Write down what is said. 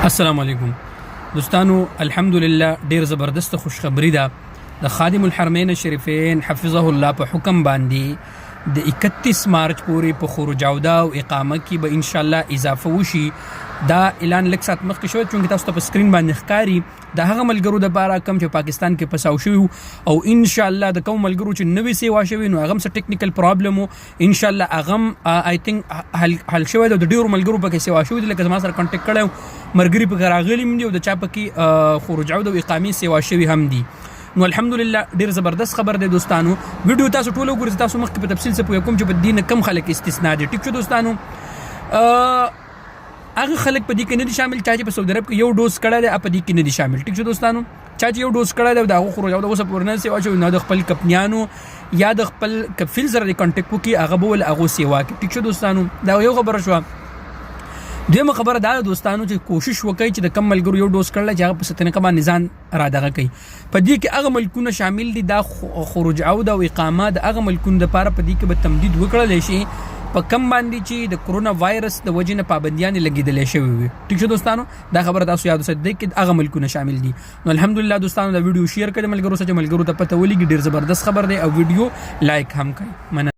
السلام علیکم دوستانو، الحمدلله ډیر زبردست خوشخبری ده. د خادم الحرمین شریفین حفظه الله په حکم باندې د 31 مارچ پورې په خروج عوده او اقامه کې به ان شاء الله اضافه وشي. دا اعلان لږ ساعت مخکې شوی چې تاسو ته په سکرین باندې ښکاري. د هغه ملګرو دپاره کوم چې پاکستان کې پساو شوي او ان شاء الله د کوم ملګرو چې نوې سیوا شوي نو هغه هم څه ټیکنیکل پرابلم و ان شاء الله هغه هم آی تھنک حل شوی د ډېرو ملګرو پکې سیوا شوي دي. لکه زما سره کانټیکټ کړی مرګري پکې راغلي هم دي او د چا پکې خروج عوده او اقامې سیوا شوي هم دي. نو الحمدلله ډیر زبردست خبر دی دوستانو. ویډیو تاسو ټول وګورئ، تاسو مخکې په تفصیل څه پوهه کوم چې په دین کم خلک استثناء دي. ټیک شو دوستانو، هغه خلک په دې کې نه دي شامل چې په سعودي عرب کې یو ډوز کړی دی، په دې کې نه دي شامل. ټیک شو دوستانو، چې یو ډوز کړی دی د هغه خروج عوده اوس پورې نه سیوا شوی، نه د خپل کپنیانو یا د خپل کفیل سره کانټیکټ وکړي هغه به ول هغه سیوا کوي. ټیک شو دوستانو، دا یو خبره شوه. دویمه خبره دا دوستانو چې کوشش وکړئ چې د کم ملګرو یو ډوز کړل چې هغه په طریقه باندې ځان را دغه کوي. په دې کې هغه ملکونه شامل دي دا خروج عوده او اقامه د هغه ملکونو لپاره په دې کې به تمدید وکړل شي په کم باندې چې د کرونا وایرس د وجې نه پابندیانې لګېدلې شوې وي. ټیک شو دوستانو، دا خبره تاسو یاد وساتئ چې هغه ملکونه شامل دي. نو الحمدلله دوستانو دا ویډیو شیر کړئ ملګرو سره چې ملګرو ته پته ولګي. ډېر زبردست خبر دی او ویډیو لایک هم کړئ.